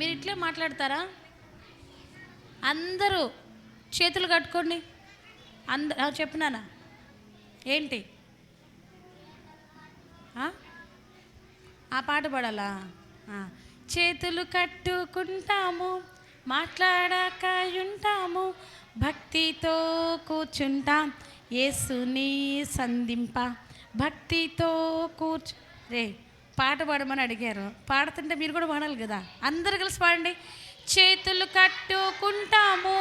మీరు ఇట్లే మాట్లాడతారా? అందరూ చేతులు కట్టుకోండి. చెప్పినానా ఏంటి? ఆ పాట పాడాలా? చేతులు కట్టుకుంటాము, మాట్లాడాక ఉంటాము, భక్తితో కూర్చుంటాం, యేసుని సంధింప, భక్తితో రే పాట పాడమని అడిగారు. పాడుతుంటే మీరు కూడా పాడాలి కదా. అందరు కలిసి పాడండి. చేతులు కట్టుకుంటాము,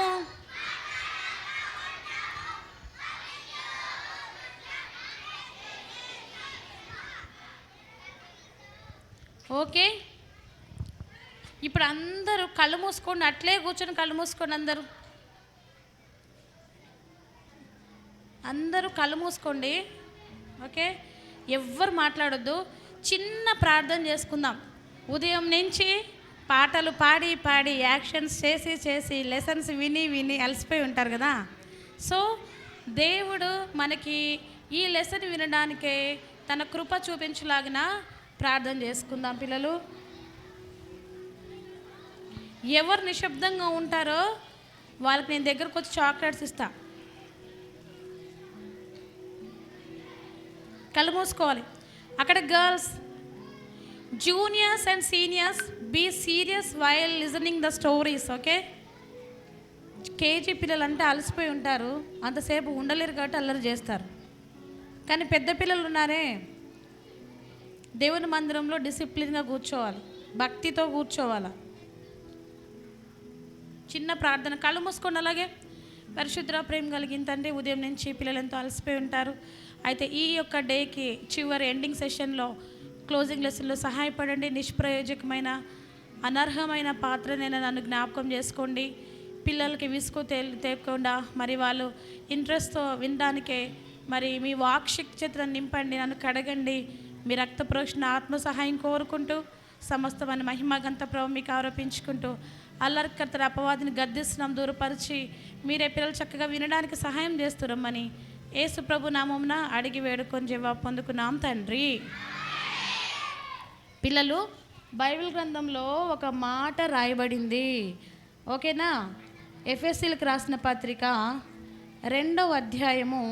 ఓకే. ఇప్పుడు అందరూ కళ్ళు మూసుకోండి, అట్లే కూర్చొని కళ్ళు మూసుకోండి. అందరూ కళ్ళు మూసుకోండి, ఓకే. ఎవ్వరు మాట్లాడొద్దు. చిన్న ప్రార్థన చేసుకుందాం. ఉదయం నుంచి పాటలు పాడి పాడి యాక్షన్స్ చేసి చేసి లెసన్స్ విని విని అలసిపోయి ఉంటారు కదా. సో దేవుడు మనకి ఈ లెసన్ వినడానికే తన కృప చూపించలాగిన ప్రార్థన చేసుకుందాం. పిల్లలు ఎవరు నిశ్శబ్దంగా ఉంటారో వాళ్ళకి నేను దగ్గరకు వచ్చి చాక్లెట్స్ ఇస్తా. కళ్ళు మూసుకోవాలి. అక్కడ girls, juniors and seniors, be serious while listening the stories, okay. KG పిల్లలు అంటే అలసిపోయి ఉంటారు, అంతసేపు ఉండలేరు కాబట్టి అల్లరి చేస్తారు. కానీ పెద్ద పిల్లలు ఉన్నారే, దేవుని మందిరంలో డిసిప్లిన్గా కూర్చోవాలి, భక్తితో కూర్చోవాలి. చిన్న ప్రార్థన, కళ్ళు మూసుకోండి. అలాగే పరిశుద్ధ ప్రేమ కలిగిన తండ్రి, ఉదయం నుంచి పిల్లలు ఎంతో అలసిపోయి ఉంటారు. అయితే ఈ యొక్క డేకి చివరి ఎండింగ్ సెషన్లో క్లోజింగ్ లెసన్లో సహాయపడండి. నిష్ప్రయోజకమైన అనర్హమైన పాత్రనైనా నన్ను జ్ఞాపకం చేసుకోండి. పిల్లలకి విసుగు తేకుండా మరి వాళ్ళు ఇంట్రెస్ట్తో వినడానికే మరి మీ వాక్శక్తిని నింపండి, నన్ను కడగండి. మీ రక్త ప్రోక్షణ ఆత్మ సహాయం కోరుకుంటూ సమస్తమైన మహిమ గంత ప్రభు మీకు ఆరోపించుకుంటూ అల్లరికర్తల అపవాదిని గద్దిస్తున్నాం, దూరపరిచి మీరే పిల్లలు చక్కగా వినడానికి సహాయం చేస్తున్నామని యేసు ప్రభు నామమున అడిగి వేడుకొని జవాబు పొందుకున్నాం తండ్రి. పిల్లలు, బైబిల్ గ్రంథంలో ఒక మాట రాయబడింది, ఓకేనా. ఎఫెసీలకు రాసిన పత్రిక 2వ అధ్యాయము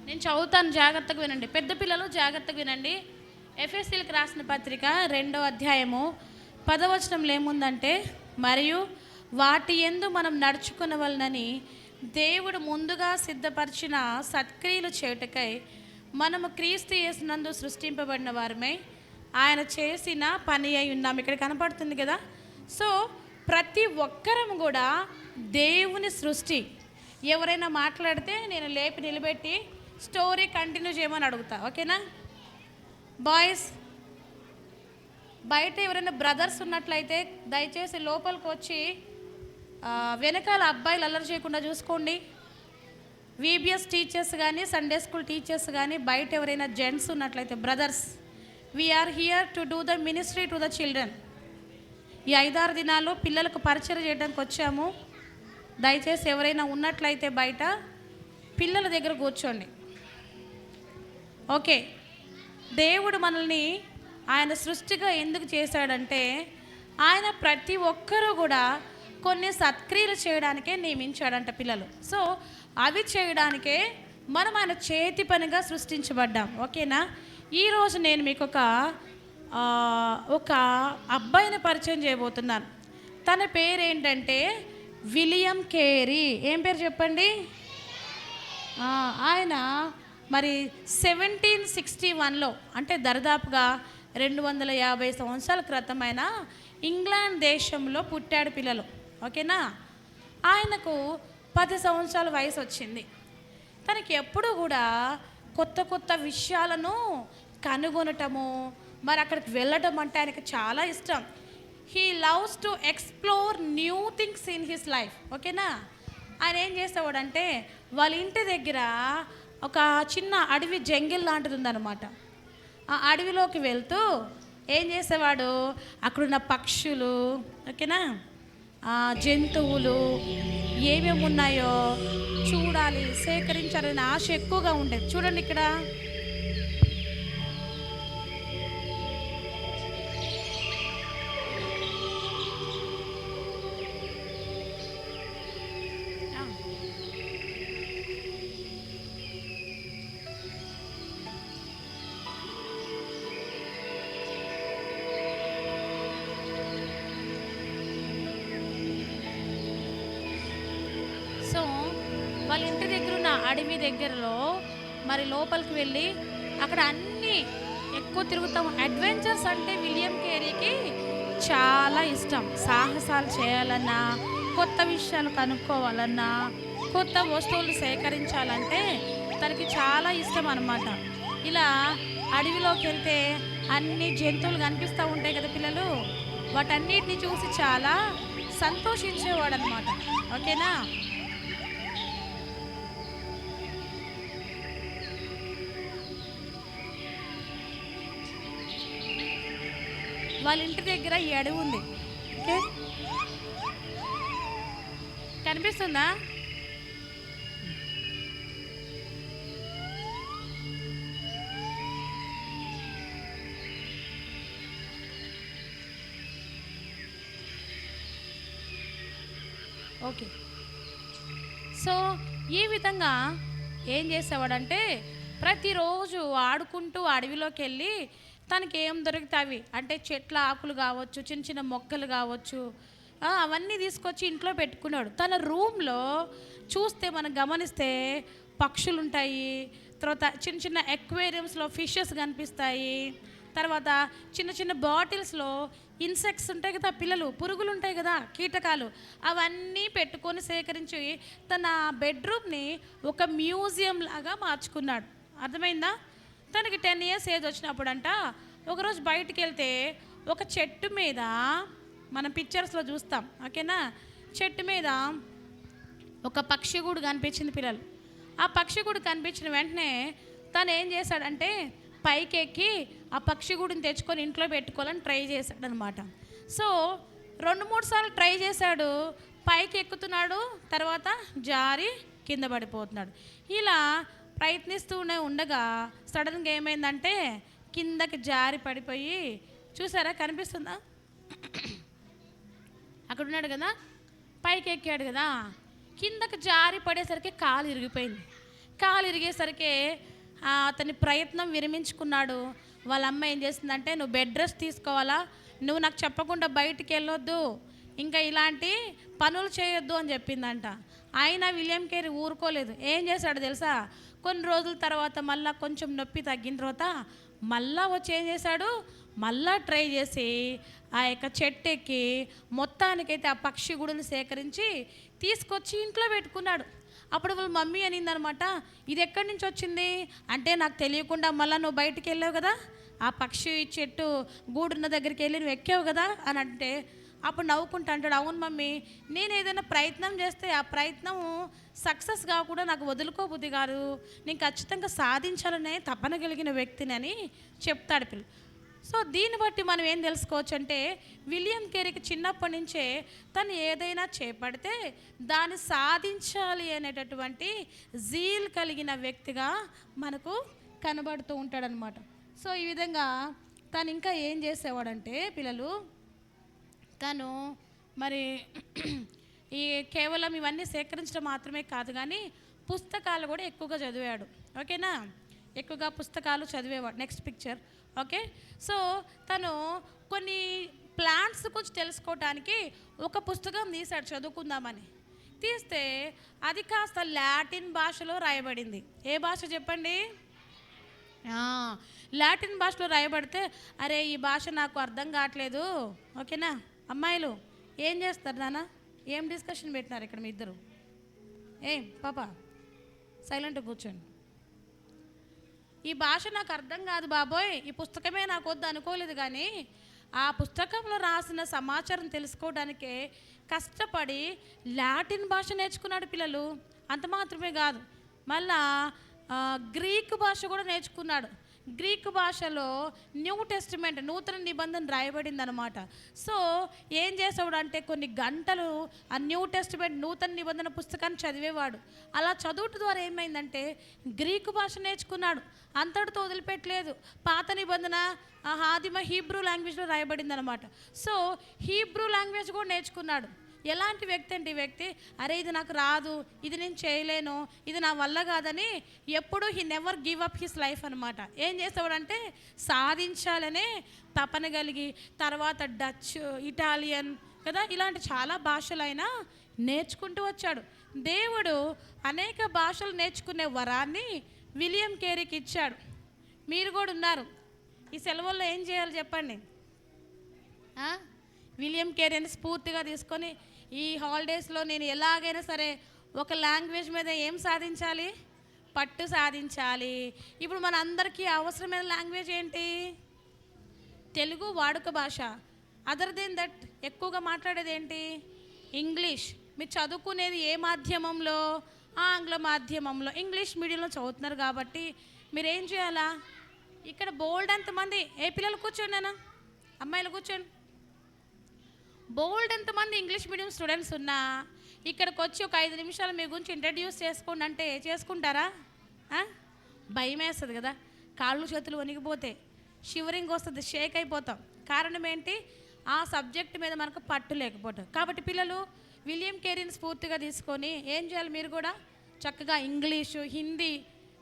2 నేను చదువుతాను, జాగ్రత్తగా వినండి. పెద్ద పిల్లలు జాగ్రత్తగా వినండి. ఎఫెసీలకు రాసిన పత్రిక 2వ అధ్యాయము 10వ వచనంలో ఏముందంటే, మరియు వాటి యందు మనం నడుచుకునవలనని దేవుడు ముందుగా సిద్ధపరిచిన సత్క్రియలు చేయుటకై మనము క్రీస్తు యేసునందు సృష్టింపబడిన వారమై ఆయన చేసిన పని అయి ఉన్నాం. ఇక్కడ కనపడుతుంది కదా. సో ప్రతి ఒక్కరం కూడా దేవుని సృష్టి. ఎవరైనా మాట్లాడితే నేను లేపి నిలబెట్టి స్టోరీ కంటిన్యూ చేయమని అడుగుతా, ఓకేనా. బాయ్స్, బయట ఎవరైనా బ్రదర్స్ ఉన్నట్లయితే దయచేసి లోపలికి వచ్చి వెనకాల అబ్బాయిలు అల్లరి చేయకుండా చూసుకోండి. విబిఎస్ టీచర్స్ కానీ సండే స్కూల్ టీచర్స్ కానీ బయట ఎవరైనా జెంట్స్ ఉన్నట్లయితే brothers, we are here to do the ministry to the children. ఈ 5-6 దినాలు పిల్లలకు పరిచయం చేయడానికి వచ్చాము. దయచేసి ఎవరైనా ఉన్నట్లయితే బయట పిల్లల దగ్గర కూర్చోండి, ఓకే. దేవుడు మనల్ని ఆయన సృష్టిగా ఎందుకు చేశాడంటే ఆయన ప్రతి ఒక్కరూ కూడా కొన్ని సత్క్రియలు చేయడానికే నియమించాడంట పిల్లలు. సో అవి చేయడానికే మనం ఆయన చేతి పనిగా సృష్టించబడ్డాం, ఓకేనా. ఈరోజు నేను మీకు ఒక అబ్బాయిని పరిచయం చేయబోతున్నాను. తన పేరు ఏంటంటే విలియం కేరీ. ఏం పేరు చెప్పండి? ఆయన మరి 1761లో అంటే దరిదాపుగా 250 సంవత్సరాల క్రితమైన ఇంగ్లాండ్ దేశంలో పుట్టాడు పిల్లలు, ఓకేనా. ఆయనకు 10 సంవత్సరాల వయసు వచ్చింది. తనకి ఎప్పుడు కూడా కొత్త కొత్త విషయాలను కనుగొనటము, మరి అక్కడికి వెళ్ళటం అంటే ఆయనకు చాలా ఇష్టం. He loves to explore new things in his life, ఓకేనా. ఆయన ఏం చేసేవాడంటే వాళ్ళ ఇంటి దగ్గర ఒక చిన్న అడవి జంగిల్ లాంటిది ఉందన్నమాట. ఆ అడవిలోకి వెళ్తూ ఏం చేసేవాడు, అక్కడున్న పక్షులు, ఓకేనా, జంతువులు ఏమేమి ఉన్నాయో చూడాలి, సేకరించాలని ఆశ ఎక్కువగా ఉండేది. చూడండి ఇక్కడ వాళ్ళ ఇంటి దగ్గర ఉన్న అడవి దగ్గరలో మరి లోపలికి వెళ్ళి అక్కడ అన్నీ ఎక్కువ తిరుగుతాం. అడ్వెంచర్స్ అంటే విలియం కేరీకి చాలా ఇష్టం. సాహసాలు చేయాలన్నా, కొత్త విషయాలు కనుక్కోవాలన్నా, కొత్త వస్తువులు సేకరించాలంటే తనకి చాలా ఇష్టం అన్నమాట. ఇలా అడవిలోకి వెళ్తే అన్ని జంతువులు కనిపిస్తూ ఉంటాయి కదా పిల్లలు, వాటన్నిటిని చూసి చాలా సంతోషించేవాడు అనమాట. ఓకేనా? వాళ్ళ ఇంటి దగ్గర ఈ అడవి ఉంది. ఓకే, కనిపిస్తుందా? ఓకే. సో ఈ విధంగా ఏం చేసేవాడంటే ప్రతిరోజు ఆడుకుంటూ అడవిలోకి వెళ్ళి తనకి ఏం దొరుకుతాయి అంటే చెట్ల ఆకులు కావచ్చు, చిన్న చిన్న మొక్కలు కావచ్చు, అవన్నీ తీసుకొచ్చి ఇంట్లో పెట్టుకున్నాడు. తన రూమ్లో చూస్తే మనం గమనిస్తే పక్షులు ఉంటాయి, తర్వాత చిన్న చిన్న ఎక్వేరియంస్లో ఫిషెస్ కనిపిస్తాయి, తర్వాత చిన్న చిన్న బాటిల్స్లో ఇన్సెక్ట్స్ ఉంటాయి కదా, పిల్లలు పురుగులు ఉంటాయి కదా, కీటకాలు, అవన్నీ పెట్టుకొని సేకరించి తన బెడ్రూమ్ని ఒక మ్యూజియం లాగా మార్చుకున్నాడు. అర్థమైందా? తనకి 10 years ఏజ్ వచ్చినప్పుడంట ఒకరోజు బయటికి వెళ్తే ఒక చెట్టు మీద, మనం పిక్చర్స్లో చూస్తాం, ఓకేనా, చెట్టు మీద ఒక పక్షి గూడు కనిపించింది పిల్లలు. ఆ పక్షి గూడు కనిపించిన వెంటనే తను ఏం చేశాడంటే పైకి ఎక్కి ఆ పక్షి గూడుని తెచ్చుకొని ఇంట్లో పెట్టుకోవాలని ట్రై చేశాడనమాట. సో 2-3 సార్లు ట్రై చేశాడు, పైకి ఎక్కుతున్నాడు, తర్వాత జారి కింద పడిపోతున్నాడు. ఇలా ప్రయత్నిస్తూనే ఉండగా సడన్గా ఏమైందంటే కిందకి జారి పడిపోయి, చూసారా కనిపిస్తుందా, అక్కడ ఉన్నాడు కదా, పైకి ఎక్కాడు కదా, కిందకి జారి పడేసరికి కాలు ఇరిగిపోయింది. కాలు ఇరిగేసరికి అతని ప్రయత్నం విరమించుకున్నాడు. వాళ్ళ అమ్మ ఏం చేసిందంటే, నువ్వు బెడ్ రెస్ట్ తీసుకోవాలా, నువ్వు నాకు చెప్పకుండా బయటికి వెళ్ళొద్దు, ఇంకా ఇలాంటి పనులు చేయొద్దు అని చెప్పిందంట. అయినా విలియం కేరీ ఊరుకోలేదు. ఏం చేశాడు తెలుసా, కొన్ని రోజుల తర్వాత మళ్ళీ కొంచెం నొప్పి తగ్గిన తర్వాత మళ్ళా వచ్చి ఏం చేశాడు, మళ్ళా ట్రై చేసి ఆ యొక్క చెట్టు ఎక్కి మొత్తానికైతే ఆ పక్షి గుడిని సేకరించి తీసుకొచ్చి ఇంట్లో పెట్టుకున్నాడు. అప్పుడు వాళ్ళ మమ్మీ అనిందనమాట, ఇది ఎక్కడి నుంచి వచ్చింది అంటే, నాకు తెలియకుండా మళ్ళీ నువ్వు బయటికి వెళ్ళావు కదా, ఆ పక్షి చెట్టు గూడున్న దగ్గరికి వెళ్ళి నువ్వు ఎక్కావు కదా అని అంటే, అప్పుడు నవ్వుకుంటా అంటాడు, అవును మమ్మీ, నేను ఏదైనా ప్రయత్నం చేస్తే ఆ ప్రయత్నం సక్సెస్ కాకుండా నాకు వదులుకోబుద్ధి కాదు, నేను ఖచ్చితంగా సాధించాలనే తపన కలిగిన వ్యక్తిని అని చెప్తాడు పిల్ల. సో దీన్ని బట్టి మనం ఏం తెలుసుకోవచ్చు అంటే, విలియం కేరీకి చిన్నప్పటి నుంచే తను ఏదైనా చేపడితే దాన్ని సాధించాలి అనేటటువంటి జీల్ కలిగిన వ్యక్తిగా మనకు కనబడుతూ ఉంటాడనమాట. సో ఈ విధంగా తను ఇంకా ఏం చేసేవాడంటే పిల్లలు, తను మరి ఈ కేవలం ఇవన్నీ సేకరించడం మాత్రమే కాదు కానీ పుస్తకాలు కూడా ఎక్కువగా చదివాడు. ఓకేనా? ఎక్కువగా పుస్తకాలు చదివేవాడు. Next picture. ఓకే. సో తను కొన్ని ప్లాంట్స్ గురించి తెలుసుకోవటానికి ఒక పుస్తకం తీశాడు చదువుకుందామని. తీస్తే అది కాస్త లాటిన్ భాషలో రాయబడింది. ఏ భాష చెప్పండి? లాటిన్ భాషలో రాయబడితే, అరే ఈ భాష నాకు అర్థం కావట్లేదు. ఓకేనా? అమ్మాయిలు ఏం చేస్తారు నాన్న? ఏం డిస్కషన్ పెట్టినారు ఇక్కడ మీ ఇద్దరు? ఏం పాప సైలెంట్గా కూర్చోండి. ఈ భాష నాకు అర్థం కాదు బాబోయ్, ఈ పుస్తకమే నాకు వద్దు అనుకోలేదు, కానీ ఆ పుస్తకంలో రాసిన సమాచారం తెలుసుకోవడానికే కష్టపడి లాటిన్ భాష నేర్చుకున్నాడు పిల్లలు. అంత మాత్రమే కాదు, మళ్ళా గ్రీక్ భాష కూడా నేర్చుకున్నాడు. గ్రీక్ భాషలో న్యూ టెస్టిమెంట్, నూతన నిబంధన రాయబడింది అనమాట. సో ఏం చేసేవాడు అంటే కొన్ని గంటలు ఆ న్యూ టెస్టిమెంట్, నూతన నిబంధన పుస్తకాన్ని చదివేవాడు. అలా చదువుట ద్వారా ఏమైందంటే గ్రీకు భాష నేర్చుకున్నాడు. అంతటితో వదిలిపెట్టలేదు. పాత నిబంధన ఆదిమ హీబ్రూ లాంగ్వేజ్లో రాయబడింది అనమాట. సో హీబ్రూ లాంగ్వేజ్ కూడా నేర్చుకున్నాడు. ఎలాంటి వ్యక్తి అంటే ఈ వ్యక్తి, అరే ఇది నాకు రాదు, ఇది నేను చేయలేను, ఇది నా వల్ల కాదని ఎప్పుడూ he never give up his life అనమాట. ఏం చేసేవాడంటే సాధించాలనే తపన కలిగి, తర్వాత డచ్, ఇటాలియన్, కదా. ఇలాంటి చాలా భాషలు ఆయన నేర్చుకుంటూ వచ్చాడు. దేవుడు అనేక భాషలు నేర్చుకునే వరాన్ని విలియం కేరీకి ఇచ్చాడు. మీరు కూడా ఉన్నారు. ఈ సెలవుల్లో ఏం చేయాలి చెప్పండి? విలియం కేరీని స్ఫూర్తిగా తీసుకొని ఈ హాలిడేస్లో నేను ఎలాగైనా సరే ఒక లాంగ్వేజ్ మీద ఏం సాధించాలి? పట్టు సాధించాలి. ఇప్పుడు మన అందరికీ అవసరమైన లాంగ్వేజ్ ఏంటి? తెలుగు వాడుక భాష. అదర్ దెన్ దట్ ఎక్కువగా మాట్లాడేది ఏంటి? ఇంగ్లీష్. మీరు చదువుకునేది ఏ మాధ్యమంలో? ఆంగ్ల మాధ్యమంలో, ఇంగ్లీష్ మీడియంలో చదువుతున్నారు కాబట్టి మీరు ఏం చేయాలా? ఇక్కడ బోల్డ్ ఎంతమంది పిల్లలు కూర్చోండి, నాన్న అమ్మాయిలు కూర్చోండి. బోల్డ్ ఎంతమంది ఇంగ్లీష్ మీడియం స్టూడెంట్స్ ఉన్నా ఇక్కడికి వచ్చి ఒక 5 నిమిషాలు మీ గురించి ఇంట్రడ్యూస్ చేసుకోండి అంటే చేసుకుంటారా? భయం వేస్తుంది కదా, కాళ్ళు చేతులు వణిగిపోతే, షివరింగ్ వస్తుంది, షేక్ అయిపోతాం. కారణం ఏంటి? ఆ సబ్జెక్ట్ మీద మనకు పట్టు లేకపోవటం. కాబట్టి పిల్లలు విలియం కేరీని స్ఫూర్తిగా తీసుకొని ఏం చేయాలి? మీరు కూడా చక్కగా ఇంగ్లీషు, హిందీ,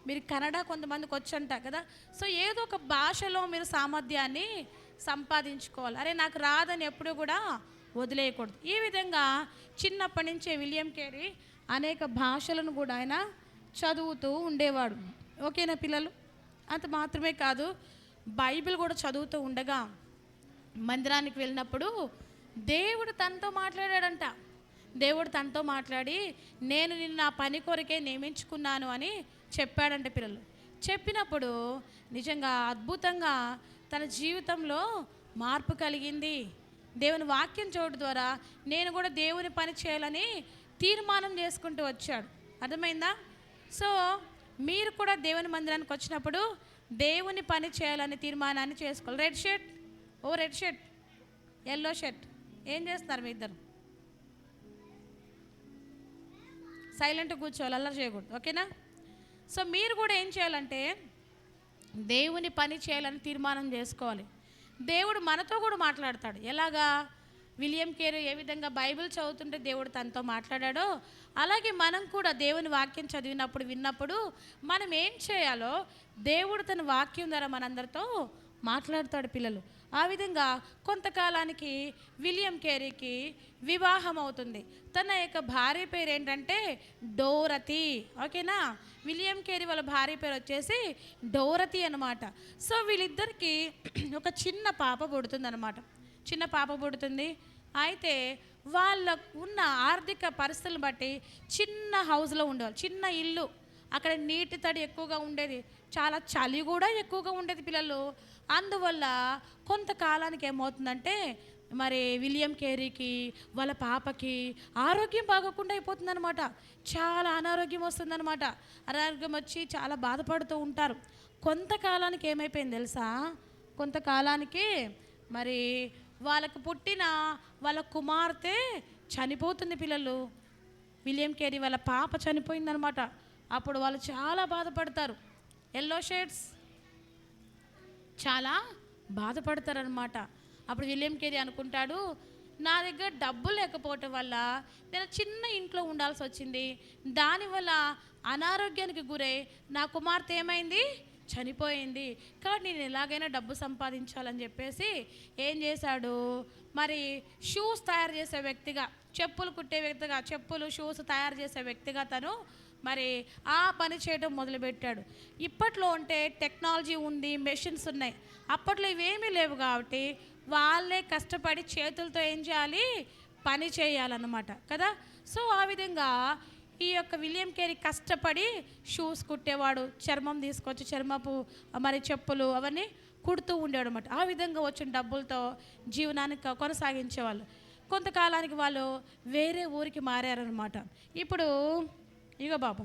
మీరు కన్నడ కొంతమందికి వచ్చంట కదా. సో ఏదో ఒక భాషలో మీరు సామర్థ్యాన్ని సంపాదించుకోవాలి. అరే నాకు రాదని ఎప్పుడు కూడా వదిలేయకూడదు. ఈ విధంగా చిన్నప్పటి నుంచే విలియం కేరీ అనేక భాషలను కూడా ఆయన చదువుతూ ఉండేవాడు. ఓకేనా పిల్లలు? అంత మాత్రమే కాదు, బైబిల్ కూడా చదువుతూ ఉండగా మందిరానికి వెళ్ళినప్పుడు దేవుడు తనతో మాట్లాడాడంట. దేవుడు తనతో మాట్లాడి నేను నిన్ను నా పని కొరకే నియమించుకున్నాను అని చెప్పాడంటే పిల్లలు. చెప్పినప్పుడు నిజంగా అద్భుతంగా తన జీవితంలో మార్పు కలిగింది. దేవుని వాక్యం చూడడం ద్వారా నేను కూడా దేవుని పని చేయాలని తీర్మానం చేసుకుంటూ వచ్చాడు. అర్థమైందా? సో మీరు కూడా దేవుని మందిరానికి వచ్చినప్పుడు దేవుని పని చేయాలని తీర్మానాన్ని చేసుకోవాలి. Red shirt, red shirt, yellow shirt, ఏం చేస్తున్నారు మీ ఇద్దరు? సైలెంట్గా కూర్చోవాలి, అల్లరి చేయకూడదు. ఓకేనా? సో మీరు కూడా ఏం చేయాలంటే దేవుని పని చేయాలని తీర్మానం చేసుకోవాలి. దేవుడు మనతో కూడా మాట్లాడతాడు. ఎలాగా? విలియం కేరీ ఏ విధంగా బైబిల్ చదువుతుంటే దేవుడు తనతో మాట్లాడాడో అలాగే మనం కూడా దేవుని వాక్యం చదివినప్పుడు, విన్నప్పుడు మనం ఏం చేయాలో దేవుడు తన వాక్యం ద్వారా మనందరితో మాట్లాడతాడు పిల్లలు. ఆ విధంగా కొంతకాలానికి విలియం కేరీకి వివాహం అవుతుంది. తన యొక్క భార్య పేరు ఏంటంటే డోరతీ. ఓకేనా? విలియం కేరీ వాళ్ళ భార్య పేరు వచ్చేసి డోరతీ అన్నమాట. సో వీళ్ళిద్దరికి ఒక చిన్న పాప పుడుతుంది అన్నమాట. చిన్న పాప పుడుతుంది. అయితే వాళ్ళకు ఉన్న ఆర్థిక పరిస్థితులను బట్టి చిన్న హౌస్లో ఉండేవాళ్ళు, చిన్న ఇల్లు. అక్కడ నీటి తడి ఎక్కువగా ఉండేది, చాలా చలి కూడా ఎక్కువగా ఉండేది పిల్లలు. అందువల్ల కొంతకాలానికి ఏమవుతుందంటే మరి విలియం కేరీకి వాళ్ళ పాపకి ఆరోగ్యం బాగోకుండా అయిపోతుందన్నమాట. చాలా అనారోగ్యం వస్తుందన్నమాట. అనారోగ్యం వచ్చి చాలా బాధపడుతూ ఉంటారు. కొంతకాలానికి ఏమైపోయింది తెలుసా? కొంతకాలానికి మరి వాళ్ళకు పుట్టిన వాళ్ళ కుమార్తె చనిపోతుంది పిల్లలు. విలియం కేరీ వాళ్ళ పాప చనిపోయిందనమాట. అప్పుడు వాళ్ళు చాలా బాధపడతారు. ఎల్లో షేడ్స్ చాలా బాధపడతారనమాట. అప్పుడు విలియం కేరీ అనుకుంటాడు, నా దగ్గర డబ్బు లేకపోవటం వల్ల నేను చిన్న ఇంట్లో ఉండాల్సి వచ్చింది. దానివల్ల అనారోగ్యానికి గురై నా కుమార్తె ఏమైంది? చనిపోయింది. కాబట్టి నేను ఎలాగైనా డబ్బు సంపాదించాలని చెప్పేసి ఏం చేశాడు? మరి షూస్ తయారు చేసే వ్యక్తిగా, చెప్పులు కుట్టే వ్యక్తిగా, చెప్పులు షూస్ తయారు చేసే వ్యక్తిగా తను మరి ఆ పని చేయడం మొదలుపెట్టాడు. ఇప్పట్లో అంటే టెక్నాలజీ ఉంది, మెషిన్స్ ఉన్నాయి. అప్పట్లో ఇవేమీ లేవు కాబట్టి వాళ్ళే కష్టపడి చేతులతో ఏం చేయాలి? పని చేయాలన్నమాట కదా. సో ఆ విధంగా ఈ యొక్క విలియం కేరీ కష్టపడి షూస్ కుట్టేవాడు. చర్మం తీసుకొచ్చి చర్మపు మరి చెప్పులు అవన్నీ కుడుతూ ఉండేవాడు అనమాట. ఆ విధంగా వచ్చిన డబ్బులతో జీవనాన్ని కొనసాగించేవాళ్ళు. కొంతకాలానికి వాళ్ళు వేరే ఊరికి మారారనమాట. ఇప్పుడు ఇగో బాబు,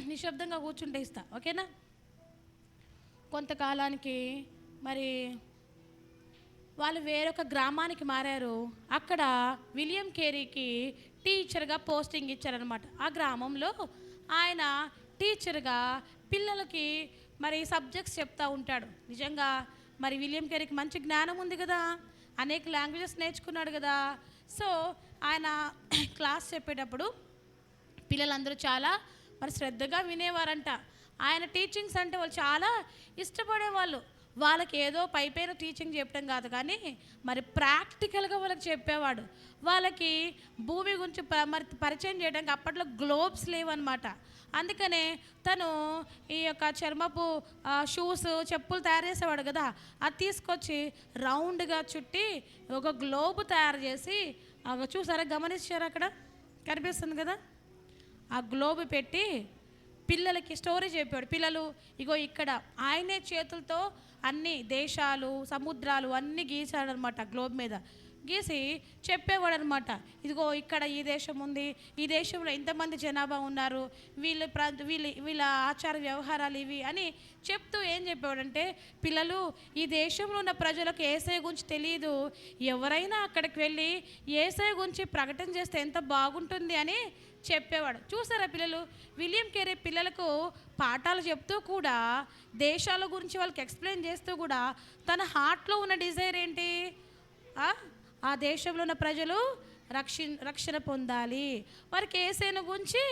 నిశ్శబ్దంగా కూర్చుంటే ఇస్తా, ఓకేనా? కొంతకాలానికి మరి వాళ్ళు వేరొక గ్రామానికి మారారు. అక్కడ విలియం కేరీకి టీచర్గా పోస్టింగ్ ఇచ్చారనమాట. ఆ గ్రామంలో ఆయన టీచర్గా పిల్లలకి మరి సబ్జెక్ట్స్ చెప్తూ ఉంటాడు. నిజంగా మరి విలియం కేరీకి మంచి జ్ఞానం ఉంది కదా, అనేక లాంగ్వేజెస్ నేర్చుకున్నాడు కదా. సో ఆయన క్లాస్ చెప్పేటప్పుడు పిల్లలందరూ చాలా మరి శ్రద్ధగా వినేవారంట. ఆయన టీచింగ్స్ అంటే వాళ్ళు చాలా ఇష్టపడేవాళ్ళు. వాళ్ళకి ఏదో పైపైన టీచింగ్ చెప్పడం కాదు, కానీ మరి ప్రాక్టికల్గా వాళ్ళకి చెప్పేవాడు. వాళ్ళకి భూమి గురించి మరి పరిచయం చేయడానికి అప్పట్లో గ్లోబ్స్ లేవన్నమాట. అందుకనే తను ఈ యొక్క చర్మపు షూస్, చెప్పులు తయారు చేసేవాడు కదా, అది తీసుకొచ్చి రౌండ్గా చుట్టి ఒక గ్లోబ్ తయారు చేసి, చూసారా, గమనించారా, అక్కడ కనిపిస్తుంది కదా, ఆ గ్లోబ్ పెట్టి పిల్లలకి స్టోరీ చెప్పాడు. పిల్లలు ఇగో ఇక్కడ ఆయనే చేతులతో అన్ని దేశాలు, సముద్రాలు అన్నీ గీసాడనమాట. గ్లోబ్ మీద గీసి చెప్పేవాడు అనమాట. ఇదిగో ఇక్కడ ఈ దేశం ఉంది, ఈ దేశంలో ఇంతమంది జనాభా ఉన్నారు, వీళ్ళ ఆచార వ్యవహారాలు ఇవి అని చెప్తూ ఏం చెప్పేవాడంటే, పిల్లలు ఈ దేశంలో ఉన్న ప్రజలకు యేసయ్య గురించి తెలియదు, ఎవరైనా అక్కడికి వెళ్ళి యేసయ్య గురించి ప్రకటన చేస్తే ఎంత బాగుంటుంది అని చెప్పేవాడు. చూసారా పిల్లలు, విలియం కేరీ పిల్లలకు పాఠాలు చెప్తూ కూడా, దేశాల గురించి వాళ్ళకి ఎక్స్ప్లెయిన్ చేస్తూ కూడా తన హార్ట్లో ఉన్న డిజైర్ ఏంటి, ఆ దేశంలో ఉన్న ప్రజలు రక్షణ పొందాలి, వారికి యేసయ్యను గురించి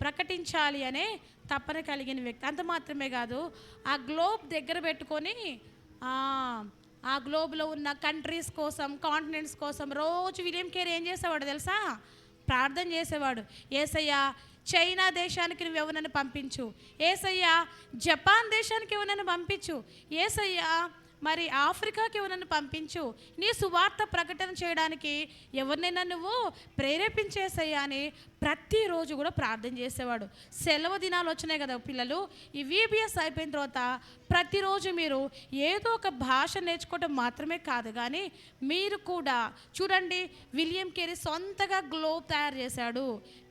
ప్రకటించాలి అనే తపన కలిగిన వ్యక్తి. అంత మాత్రమే కాదు, ఆ గ్లోబ్ దగ్గర పెట్టుకొని ఆ గ్లోబ్లో ఉన్న కంట్రీస్ కోసం, కాంటినెంట్స్ కోసం రోజు విలియం కేరీ ఏం చేసేవాడు తెలుసా, ప్రార్థన చేసేవాడు. యేసయ్య చైనా దేశానికి నువ్వు ఎవరినైనా పంపించు, యేసయ్య జపాన్ దేశానికి ఎవరినైనా పంపించు, యేసయ్య మరి ఆఫ్రికాకి ఎవరినైనా పంపించు, నీ సువార్త ప్రకటన చేయడానికి ఎవరినైనా నువ్వు ప్రేరేపించేసయ్యా అని ప్రతిరోజు కూడా ప్రార్థన చేసేవాడు. సెలవు దినాలు వచ్చినాయి కదా పిల్లలు, ఈ VBS అయిపోయిన తర్వాత ప్రతిరోజు మీరు ఏదో ఒక భాష నేర్చుకోవడం మాత్రమే కాదు, కానీ మీరు కూడా చూడండి, విలియం కేరీ సొంతగా గ్లోబ్ తయారు చేశాడు.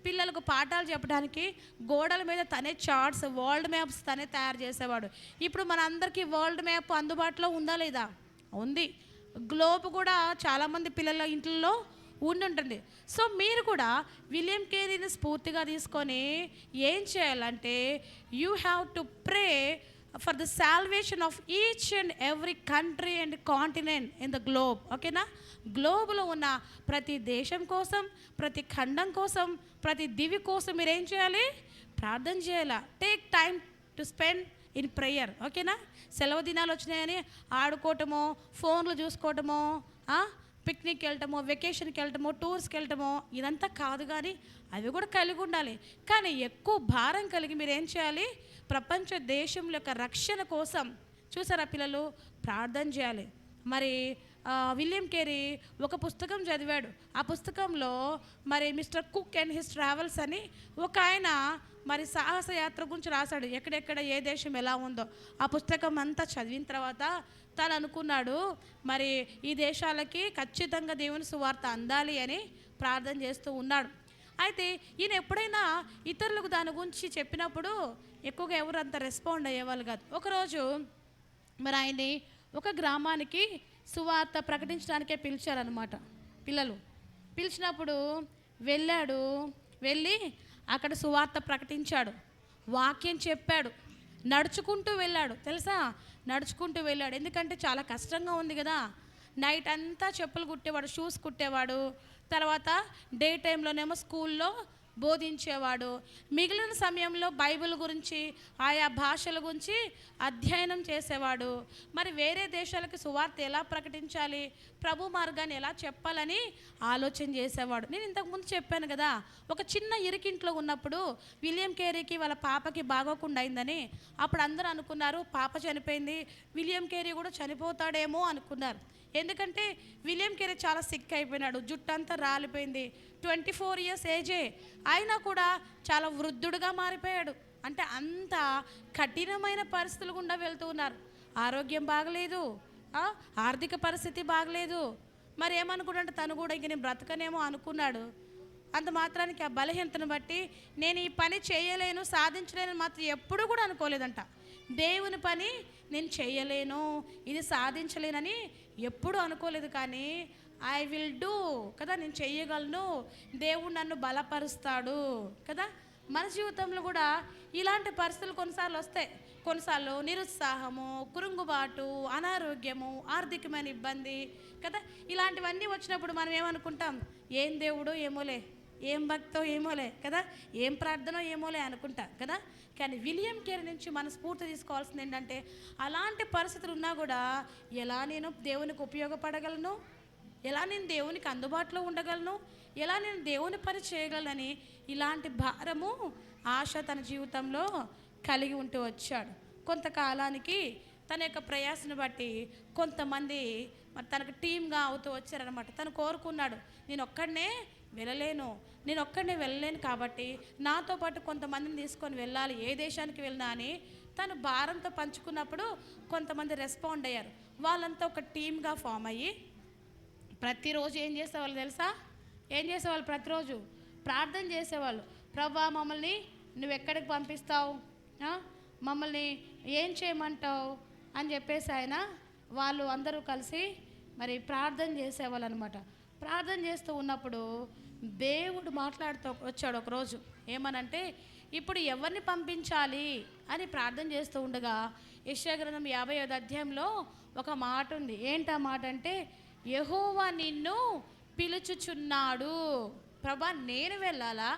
పిల్లలకు పాఠాలు చెప్పడానికి గోడల మీద తనే చార్ట్స్, వరల్డ్ మ్యాప్స్ తనే తయారు చేసేవాడు. ఇప్పుడు మన అందరికీ వరల్డ్ మ్యాప్ అందుబాటులో ఉందా లేదా, ఉంది. గ్లోబ్ కూడా చాలామంది పిల్లల ఇంట్లో ఉంటుంది. సో మీరు కూడా విలియం కేరీని స్ఫూర్తిగా తీసుకొని ఏం చేయాలంటే, you have to pray for the salvation of each and every country and continent in the globe. ఓకేనా, గ్లోబ్లో ఉన్న ప్రతి దేశం కోసం, ప్రతి ఖండం కోసం, ప్రతి దివి కోసం మీరు ఏం చేయాలి, ప్రార్థన చేయాలి. Take time to spend in prayer. ఓకేనా, సెలవు దినాలు వచ్చినాయని ఆడుకోవటమో, ఫోన్లు చూసుకోవటమో, పిక్నిక్కి వెళ్ళటమో, వెకేషన్కి వెళ్ళటమో, టూర్స్కి వెళ్ళటమో ఇదంతా కాదు, కానీ అవి కూడా కలిగి ఉండాలి. కానీ ఎక్కువ భారం కలిగి మీరు ఏం చేయాలి, ప్రపంచ దేశంలో యొక్క రక్షణ కోసం చూసారా పిల్లలు ప్రార్థన చేయాలి. మరి విలియం కేరీ ఒక పుస్తకం చదివాడు. ఆ పుస్తకంలో మరి mister cook and his travels అని ఒక ఆయన మరి సాహస యాత్ర గురించి రాశాడు. ఎక్కడెక్కడ ఏ దేశం ఎలా ఉందో ఆ పుస్తకం అంతా చదివిన తర్వాత తను అనుకున్నాడు, మరి ఈ దేశాలకి ఖచ్చితంగా దేవుని సువార్త అందాలి అని ప్రార్థన చేస్తూ ఉన్నాడు. అయితే ఈయన ఎప్పుడైనా ఇతరులకు దాని గురించి చెప్పినప్పుడు ఎక్కువగా ఎవరు అంత రెస్పాండ్ అయ్యేవాళ్ళు కాదు. ఒకరోజు మరి ఆయన్ని ఒక గ్రామానికి సువార్త ప్రకటించడానికే పిలిచారనమాట. పిల్లలు పిలిచినప్పుడు వెళ్ళాడు, వెళ్ళి అక్కడ సువార్త ప్రకటించాడు, వాక్యం చెప్పాడు, నడుచుకుంటూ వెళ్ళాడు. తెలుసా, నడుచుకుంటూ వెళ్ళాడు. ఎందుకంటే చాలా కష్టంగా ఉంది కదా. నైట్ అంతా చెప్పులు కుట్టేవాడు, షూస్ కుట్టేవాడు. తర్వాత డే టైంలోనేమో స్కూల్లో బోధించేవాడు. మిగిలిన సమయంలో బైబిల్ గురించి, ఆయా భాషల గురించి అధ్యయనం చేసేవాడు. మరి వేరే దేశాలకు సువార్త ఎలా ప్రకటించాలి, ప్రభు మార్గాన్ని ఎలా చెప్పాలని ఆలోచన చేసేవాడు. నేను ఇంతకుముందు చెప్పాను కదా, ఒక చిన్న ఇరికింట్లో ఉన్నప్పుడు విలియం కేరీకి వాళ్ళ పాపకి బాగోకుండా అయిందని. అప్పుడు అందరూ అనుకున్నారు పాప చనిపోయింది, విలియం కేరీ కూడా చనిపోతాడేమో అనుకున్నారు. ఎందుకంటే విలియం కేరీ చాలా సిక్ అయిపోయినాడు, జుట్టంతా రాలిపోయింది, 24 years ఏజే, అయినా కూడా చాలా వృద్ధుడుగా మారిపోయాడు. అంటే అంత కఠినమైన పరిస్థితులు గుండా వెళ్తూ ఉన్నారు. ఆరోగ్యం బాగలేదు, ఆర్థిక పరిస్థితి బాగలేదు. మరి ఏమనుకున్నాడు, తను కూడా ఇంక నేను బ్రతకనేమో అనుకున్నాడు. అంత మాత్రానికి ఆ బలహీనతను బట్టి నేను ఈ పని చేయలేను, సాధించలేను మాత్రం ఎప్పుడూ కూడా అనుకోలేదంట. దేవుని పని నేను చేయలేను, ఇది సాధించలేనని ఎప్పుడు అనుకోలేదు. కానీ ఐ విల్ డూ కదా, నేను చేయగలను, దేవుడు నన్ను బలపరుస్తాడు కదా. మన జీవితంలో కూడా ఇలాంటి పరిస్థితులు కొన్నిసార్లు వస్తాయి. కొన్నిసార్లు నిరుత్సాహము, కురుంగుబాటు, అనారోగ్యము, ఆర్థికమైన ఇబ్బంది కదా, ఇలాంటివన్నీ వచ్చినప్పుడు మనం ఏమనుకుంటాం, ఏం దేవుడు ఏమోలే, ఏం భక్తో ఏమోలే కదా, ఏం ప్రార్థనో ఏమోలే అనుకుంటా కదా. కానీ విలియం కేరీ నుంచి మన స్ఫూర్తి తీసుకోవాల్సింది ఏంటంటే, అలాంటి పరిస్థితులు ఉన్నా కూడా ఎలా నేను దేవునికి ఉపయోగపడగలను, ఎలా నేను దేవునికి అందుబాటులో ఉండగలను, ఎలా నేను దేవుని పని చేయగలనని ఇలాంటి భారము ఆశ తన జీవితంలో కలిగి ఉంటూ వచ్చాడు. కొంతకాలానికి తన యొక్క ప్రయాసను బట్టి కొంతమంది మరి తనకు టీమ్గా అవుతూ వచ్చారనమాట. తను కోరుకున్నాడు, నేను ఒక్కడనే వెళ్ళలేను కాబట్టి నాతో పాటు కొంతమందిని తీసుకొని వెళ్ళాలి, ఏ దేశానికి వెళ్ళినా అని తను భారంతో పంచుకున్నప్పుడు కొంతమంది రెస్పాండ్ అయ్యారు. వాళ్ళంతా ఒక టీమ్గా ఫామ్ అయ్యి ప్రతిరోజు ఏం చేసేవాళ్ళు తెలుసా? ప్రతిరోజు ప్రార్థన చేసేవాళ్ళు. ప్రభువా, మమ్మల్ని నువ్వు ఎక్కడికి పంపిస్తావు, మమ్మల్ని ఏం చేయమంటావు అని చెప్పేసి వాళ్ళు అందరూ కలిసి మరి ప్రార్థన చేసేవాళ్ళు అనమాట. ప్రార్థన చేస్తూ ఉన్నప్పుడు దేవుడు మాట్లాడుతూ వచ్చాడు ఒకరోజు. ఏమనంటే, ఇప్పుడు ఎవరిని పంపించాలి అని ప్రార్థన చేస్తూ ఉండగా యెషయా గ్రంథం 50వ అధ్యాయంలో ఒక మాట ఉంది. ఏంటా మాట అంటే, యెహోవా నిన్ను పిలుచుచున్నాడు. ప్రభా, నేను వెళ్ళాలా,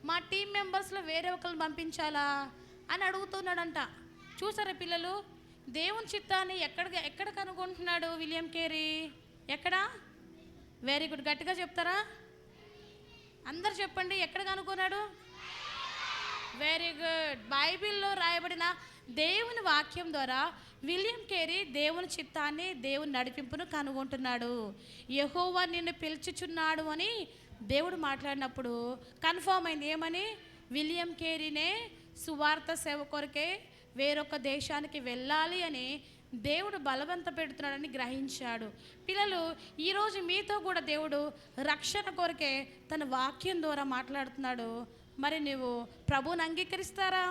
మా టీం మెంబర్స్లో వేరే ఒకరిని పంపించాలా అని అడుగుతున్నాడంట. చూసారా పిల్లలు, దేవుని చిత్తాన్ని ఎక్కడ కనుగొంటున్నాడు విలియం కేరీ? ఎక్కడ? వెరీ గుడ్, గట్టిగా చెప్తారా? అందరు చెప్పండి, ఎక్కడ కనుగొన్నాడు? Very good. బైబిల్లో రాయబడిన దేవుని వాక్యం ద్వారా విలియం కేరీ దేవుని చిత్తాన్ని, దేవుని నడిపింపును కనుగొంటున్నాడు. యెహోవా నిన్ను పిలుచుచున్నాడు అని దేవుడు మాట్లాడినప్పుడు కన్ఫర్మ్ అయింది. ఏమని? విలియం కేరీనే సువార్త సేవ కొరకే వేరొక దేశానికి వెళ్ళాలి అని దేవుడు బలవంత పెడుతున్నాడని గ్రహించాడు. పిల్లలు, ఈరోజు మీతో కూడా దేవుడు రక్షణ కొరకే తన వాక్యం ద్వారా మాట్లాడుతున్నాడు. మరి నువ్వు ప్రభువుని అంగీకరిస్తారా?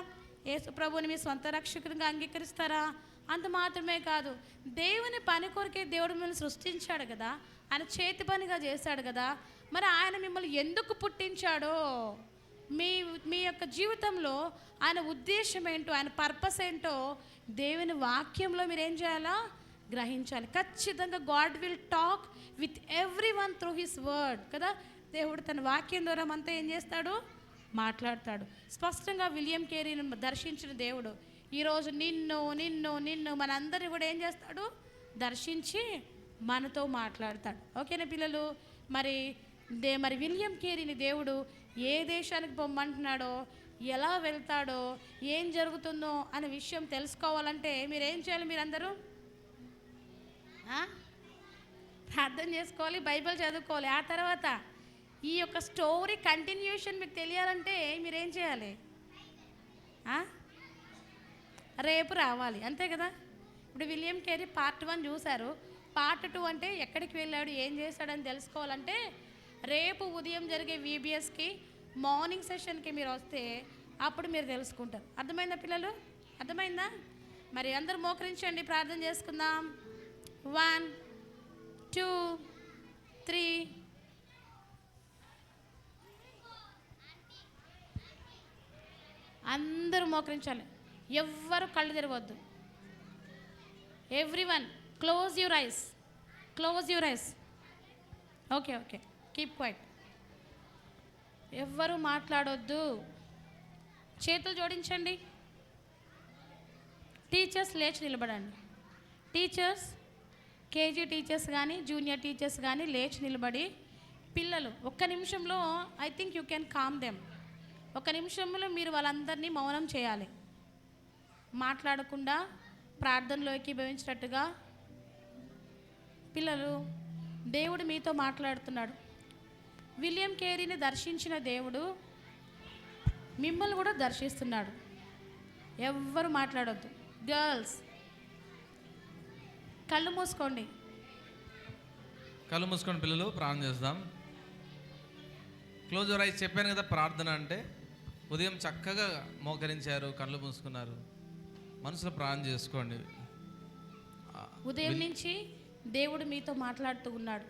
యేసు ప్రభువుని మీ సొంత రక్షకునిగా అంగీకరిస్తారా? అంత మాత్రమే కాదు, దేవుని పని కొరకే దేవుడు మిమ్మల్ని సృష్టించాడు కదా, ఆయన చేతి పనిగా చేశాడు కదా. మరి ఆయన మిమ్మల్ని ఎందుకు పుట్టించాడో, మీ యొక్క జీవితంలో ఆయన ఉద్దేశం ఏంటో, ఆయన పర్పస్ ఏంటో దేవుని వాక్యంలో మీరు ఏం చేయాలా? గ్రహించాలి. ఖచ్చితంగా God will talk with every one through his word కదా. దేవుడు తన వాక్యం ద్వారా మనతో ఏం చేస్తాడు? మాట్లాడతాడు. స్పష్టంగా విలియం కేరీని దర్శించిన దేవుడు ఈరోజు నిన్ను మనందరినీ కూడా ఏం చేస్తాడు? దర్శించి మనతో మాట్లాడతాడు. ఓకేనా పిల్లలు? మరి విలియం కేరీని దేవుడు ఏ దేశానికి పొమ్మంటున్నాడో, ఎలా వెళ్తాడో, ఏం జరుగుతుందో అనే విషయం తెలుసుకోవాలంటే మీరేం చేయాలి? మీరందరూ ప్రార్థన చేసుకోవాలి, బైబిల్ చదువుకోవాలి. ఆ తర్వాత ఈ యొక్క స్టోరీ కంటిన్యూషన్ మీకు తెలియాలంటే మీరేం చేయాలి? రేపు రావాలి, అంతే కదా. ఇప్పుడు విలియం కేరీ పార్ట్ 1 చూశారు. పార్ట్ 2 అంటే ఎక్కడికి వెళ్ళాడు, ఏం చేశాడని తెలుసుకోవాలంటే రేపు ఉదయం జరిగే VBSకి మార్నింగ్ సెషన్కి మీరు వస్తే అప్పుడు మీరు తెలుసుకుంటారు. అర్థమైందా పిల్లలు? అర్థమైందా? మరి అందరూ మోకరించండి, ప్రార్థన చేసుకుందాం. 1 2 3. అందరూ మోకరించాలి, ఎవ్వరు కళ్ళు తెరవద్దు. Everyone close your eyes. Okay, keep quiet. ఎవ్వరు మాట్లాడొద్దు. చేతులు జోడించండి. టీచర్స్ లేచి నిలబడండి. టీచర్స్, కేజీ టీచర్స్ కానీ జూనియర్ టీచర్స్ కానీ లేచి నిలబడి, పిల్లలు ఒక్క నిమిషంలో I think you can calm them. ఒక నిమిషంలో మీరు వాళ్ళందరినీ మౌనం చేయాలి, మాట్లాడకుండా ప్రార్థనలో ఏకీభవించినట్టుగా. పిల్లలు, దేవుడు మీతో మాట్లాడుతున్నాడు. విలియం కేరీని దర్శించిన దేవుడు మిమ్మల్ని కూడా దర్శిస్తున్నాడు. ఎవ్వరు మాట్లాడొద్దు. గర్ల్స్ కళ్ళు మూసుకోండి. పిల్లలు ప్రార్థన చేద్దాం. Close your ice. చెప్పాను కదా, ప్రార్థన అంటే ఉదయం చక్కగా మోకరించారు, కళ్ళు మూసుకున్నారు. మనసులో ప్రార్థన చేసుకోండి. ఉదయం నుంచి దేవుడు మీతో మాట్లాడుతూ ఉన్నాడు.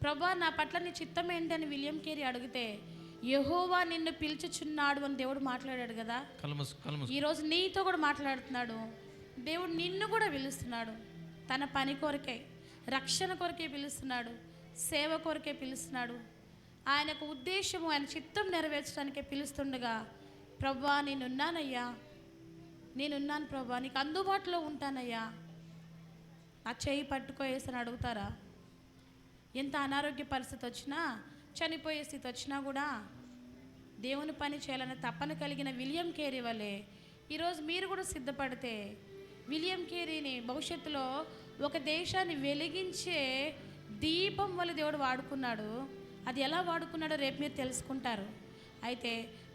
ప్రభా, నా పట్ల నీ చిత్తం ఏంటని విలియం కేరీ అడిగితే యెహోవా నిన్ను పిలుచుచున్నాడు అని దేవుడు మాట్లాడాడు కదా. ఈరోజు నీతో కూడా మాట్లాడుతున్నాడు. దేవుడు నిన్ను కూడా పిలుస్తున్నాడు. తన పని కొరకే, రక్షణ కొరకే పిలుస్తున్నాడు, సేవ కొరకే పిలుస్తున్నాడు. ఆయనకు ఉద్దేశము, ఆయన చిత్తం నెరవేర్చడానికే పిలుస్తుండగా, ప్రభువా నేనున్నానయ్యా, నేనున్నాను ప్రభువా, నీకు అందుబాటులో ఉంటానయ్యా, నా చేయి పట్టుకో యేసని అడుగుతారా? ఎంత అనారోగ్య పరిస్థితి వచ్చినా, చనిపోయే స్థితి వచ్చినా కూడా దేవుని పని చేయాలనే తపన కలిగిన విలియం కేరీ వలె ఈరోజు మీరు కూడా సిద్ధపడితే విలియం కేరీని భవిష్యత్తులో ఒక దేశాన్ని వెలిగించే దీపం వల్ల దేవుడు వాడుకున్నాడు. అది ఎలా వాడుకున్నాడో రేపు మీరు తెలుసుకుంటారు. అయితే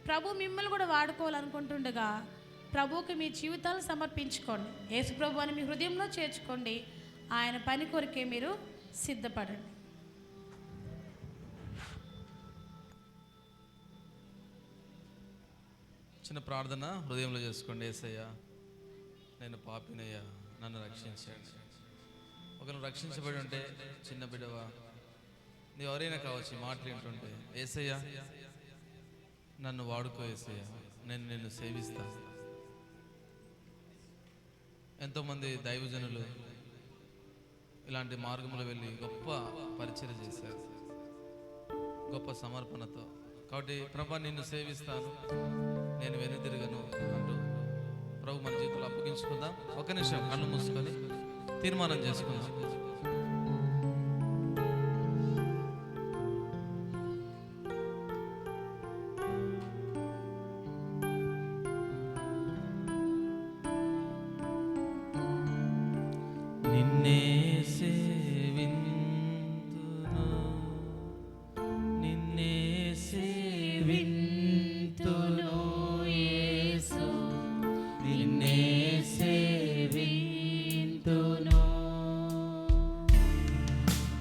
ప్రభు మిమ్మల్ని కూడా వాడుకోవాలనుకుంటుండగా ప్రభువుకి మీ జీవితాలు సమర్పించుకోండి. యేసు ప్రభు అని మీ హృదయంలో చేర్చుకోండి. ఆయన పని కొరకే మీరు సిద్ధపడండి. చిన్న ప్రార్థన హృదయంలో చేసుకోండి. యేసయ్యా, నేను పాపినయ్యా, నన్ను రక్షించండి. ఒకరు రక్షించబడి ఉంటే, చిన్న బిడ్డవా, నీ ఎవరైనా కావచ్చు, మాటలు వింటుంటే, యేసయ్యా నన్ను వాడుకో, యేసయ్యా నేను నిన్ను సేవిస్తాను. ఎంతోమంది దైవజనులు ఇలాంటి మార్గంలో వెళ్ళి గొప్ప పరిచర్య చేశారు, గొప్ప సమర్పణతో. కాబట్టి ప్రభా నిన్ను సేవిస్తాను, నేను వెనుదిరగను అంటూ ప్రభు మన జీవితంలో అప్పగించుకుందాం. ఒక నిమిషం కళ్ళు మూసుకొని తీర్మానం చేసుకుందాం. నిన్నే సేవింతును, నిన్నే సేవింతును యేసు, నిన్నే సేవింతును.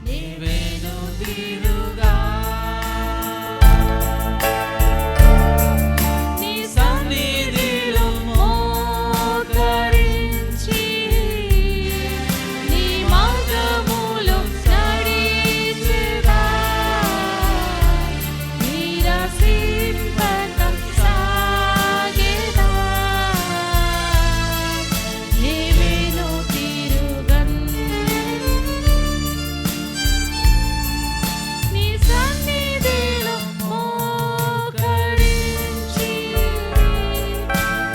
నీవేను తీరుగా నీ సన్నిధిలో మోకరించి నీ మార్గములో నడిచెదా, నిరసింపక సాగెదా. నీవేను తీరుగన్ నీ సన్నిధిలో మోకరించి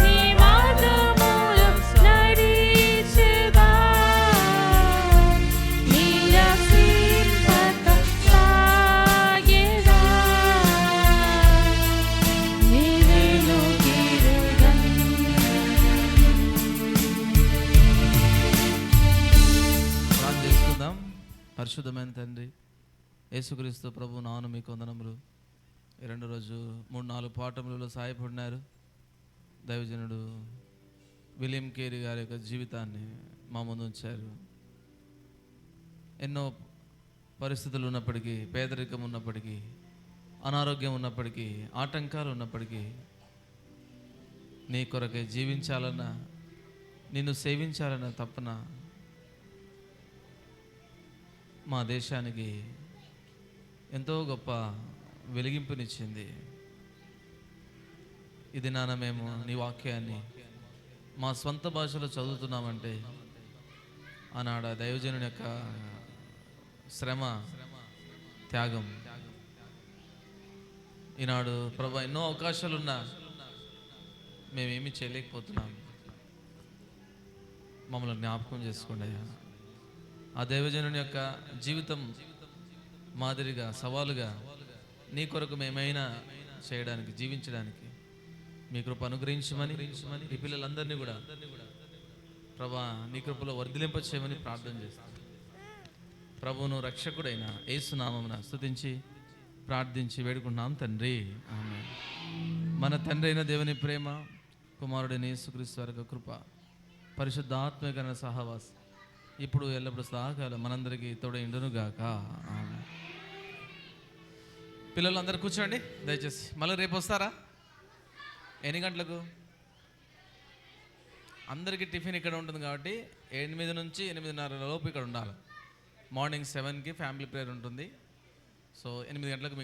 నీ మార్గములో నడిచెదా, నిరసింపక సాగెదా. నీవేను తీరుగన్. ప్రార్థన చేసుకుందాం. పరిశుద్ధమైన తండ్రి యేసుక్రీస్తు ప్రభు నాను మీకు వందనములు. ఈ 2 రోజు 3-4 పాఠములలో సహాయపడినారు. దైవజనుడు విలియం కేరీ గారి యొక్క జీవితాన్ని మా ముందు ఉంచారు. ఎన్నో పరిస్థితులు ఉన్నప్పటికీ, పేదరికం ఉన్నప్పటికీ, అనారోగ్యం ఉన్నప్పటికీ, ఆటంకాలు ఉన్నప్పటికీ నీ కొరకే జీవించాలన్న, నిన్ను సేవించాలన్న తపన మా దేశానికి ఎంతో గొప్ప వెలిగింపునిచ్చింది. ఇది నాన్న మేము నీ వాక్యాన్ని మా స్వంత భాషలో చదువుతున్నామంటే ఆనాడు ఆ దైవజనుని యొక్క శ్రమ, త్యాగం. ఈనాడు ప్రభు ఎన్నో అవకాశాలున్నా మేమేమీ చేయలేకపోతున్నాం. మమ్మల్ని జ్ఞాపకం చేసుకోండి అయ్యా. ఆ దైవజనుని యొక్క జీవితం మాదిరిగా, సవాలుగా నీ కొరకు మేమైనా చేయడానికి, జీవించడానికి మీ కృప అనుగ్రహించమని ఈ పిల్లలందరినీ కూడా ప్రభా నీ కృపలో వర్ధిలింప చేయమని ప్రార్థన చేస్తాను. ప్రభువును రక్షకుడైన యేసు నామమున స్తుతించి ప్రార్థించి వేడుకుంటున్నాం తండ్రి, ఆమేన్. మన తండ్రి అయిన దేవుని ప్రేమ, కుమారుడైన యేసుక్రీస్తు వారి యొక్క కృప, పరిశుద్ధాత్మిక సహవాసం ఇప్పుడు ఎల్లప్పుడు సదాకాలం మనందరికీ తోడైండునుగాక, ఆమేన్. పిల్లలందరూ కూర్చోండి దయచేసి. మళ్ళీ రేపు వస్తారా? ఎన్ని గంటలకు? అందరికీ టిఫిన్ ఇక్కడ ఉంటుంది కాబట్టి 8 నుంచి 8:30 లోపు ఇక్కడ ఉండాలి. మార్నింగ్ 7కి ఫ్యామిలీ ప్రేయర్ ఉంటుంది. సో 8 గంటలకు మీకు